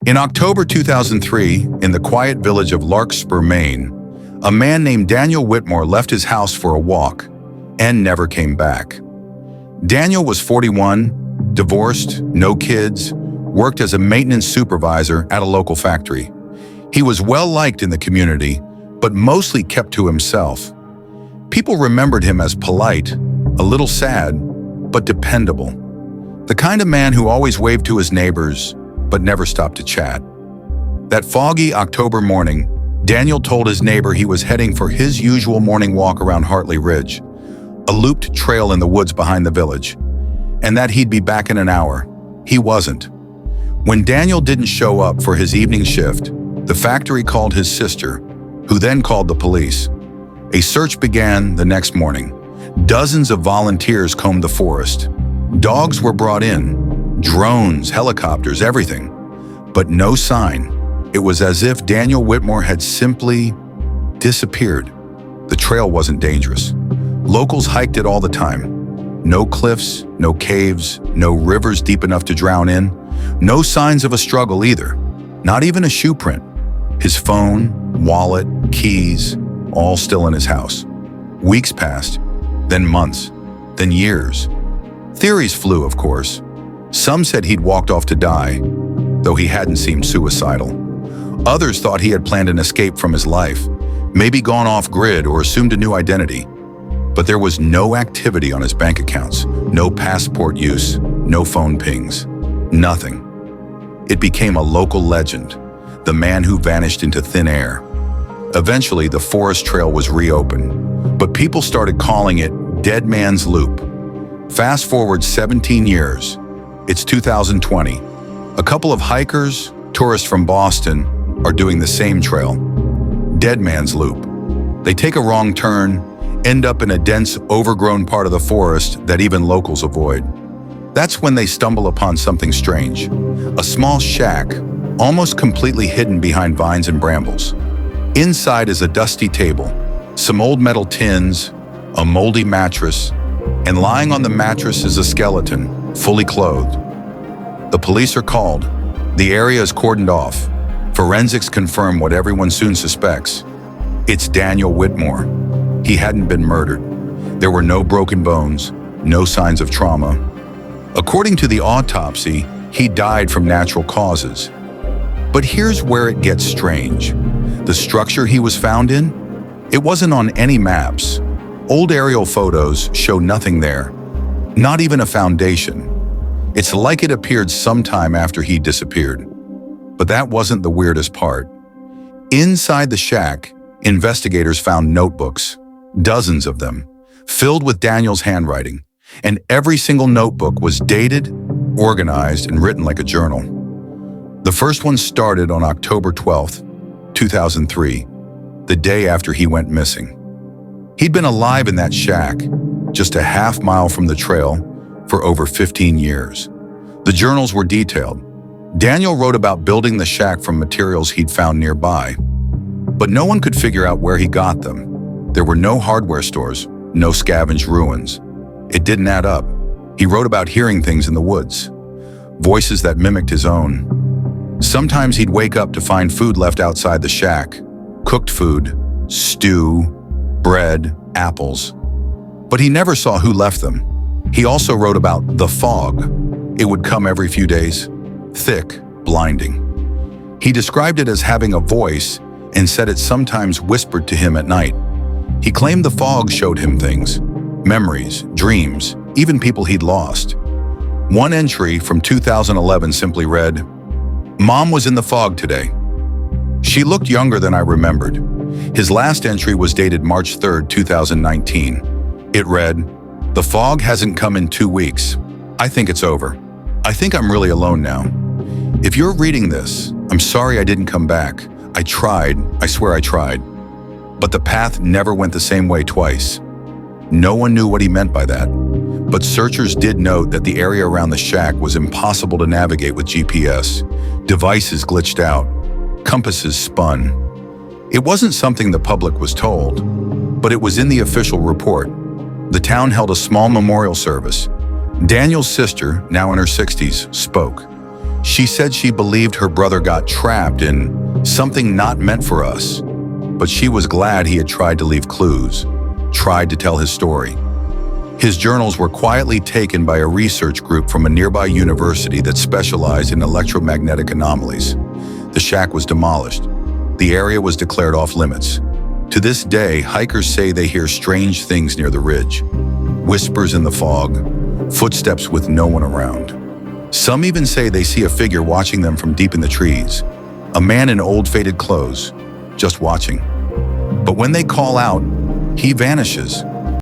In October 2003, in the quiet village of Larkspur, Maine, a man named Daniel Whitmore left his house for a walk and never came back. Daniel was 41, divorced, no kids, worked as a maintenance supervisor at a local factory. He was well-liked in the community, but mostly kept to himself. People remembered him as polite, a little sad, but dependable. The kind of man who always waved to his neighbors, but never stopped to chat. That foggy October morning, Daniel told his neighbor he was heading for his usual morning walk around Hartley Ridge, a looped trail in the woods behind the village, and that he'd be back in an hour. He wasn't. When Daniel didn't show up for his evening shift, the factory called his sister, who then called the police. A search began the next morning. Dozens of volunteers combed the forest. Dogs were brought in, drones, helicopters, everything. But no sign. It was as if Daniel Whitmore had simply disappeared. The trail wasn't dangerous. Locals hiked it all the time. No cliffs, no caves, no rivers deep enough to drown in. No signs of a struggle either. Not even a shoe print. His phone, wallet, keys, all still in his house. Weeks passed, then months, then years. Theories flew, of course. Some said he'd walked off to die, though he hadn't seemed suicidal. Others thought he had planned an escape from his life, maybe gone off-grid or assumed a new identity. But there was no activity on his bank accounts, no passport use, no phone pings, nothing. It became a local legend, the man who vanished into thin air. Eventually, the forest trail was reopened, but people started calling it Dead Man's Loop. Fast forward 17 years, it's 2020. A couple of hikers, tourists from Boston, are doing the same trail. Dead Man's Loop. They take a wrong turn, end up in a dense, overgrown part of the forest that even locals avoid. That's when they stumble upon something strange. A small shack, almost completely hidden behind vines and brambles. Inside is a dusty table, some old metal tins, a moldy mattress, and lying on the mattress is a skeleton, fully clothed. The police are called. The area is cordoned off. Forensics confirm what everyone soon suspects. It's Daniel Whitmore. He hadn't been murdered. There were no broken bones, no signs of trauma. According to the autopsy, he died from natural causes. But here's where it gets strange. The structure he was found in? It wasn't on any maps. Old aerial photos show nothing there, not even a foundation. It's like it appeared sometime after he disappeared. But that wasn't the weirdest part. Inside the shack, investigators found notebooks, dozens of them, filled with Daniel's handwriting, and every single notebook was dated, organized, and written like a journal. The first one started on October 12th, 2003, the day after he went missing. He'd been alive in that shack, just a half mile from the trail, for over 15 years. The journals were detailed. Daniel wrote about building the shack from materials he'd found nearby, but no one could figure out where he got them. There were no hardware stores, no scavenged ruins. It didn't add up. He wrote about hearing things in the woods, voices that mimicked his own. Sometimes he'd wake up to find food left outside the shack, cooked food, stew, bread, apples. But he never saw who left them. He also wrote about the fog. It would come every few days, thick, blinding. He described it as having a voice and said it sometimes whispered to him at night. He claimed the fog showed him things, memories, dreams, even people he'd lost. One entry from 2011 simply read, "Mom was in the fog today. She looked younger than I remembered." His last entry was dated March 3rd, 2019. It read, "The fog hasn't come in 2 weeks. I think it's over. I think I'm really alone now. If you're reading this, I'm sorry I didn't come back. I tried, I swear I tried. But the path never went the same way twice." No one knew what he meant by that, but searchers did note that the area around the shack was impossible to navigate with GPS. Devices glitched out, compasses spun. It wasn't something the public was told, but it was in the official report. The town held a small memorial service. Daniel's sister, now in her 60s, spoke. She said she believed her brother got trapped in something not meant for us, but she was glad he had tried to leave clues, tried to tell his story. His journals were quietly taken by a research group from a nearby university that specialized in electromagnetic anomalies. The shack was demolished. The area was declared off limits. To this day, hikers say they hear strange things near the ridge. Whispers in the fog, footsteps with no one around. Some even say they see a figure watching them from deep in the trees. A man in old faded clothes, just watching. But when they call out, he vanishes.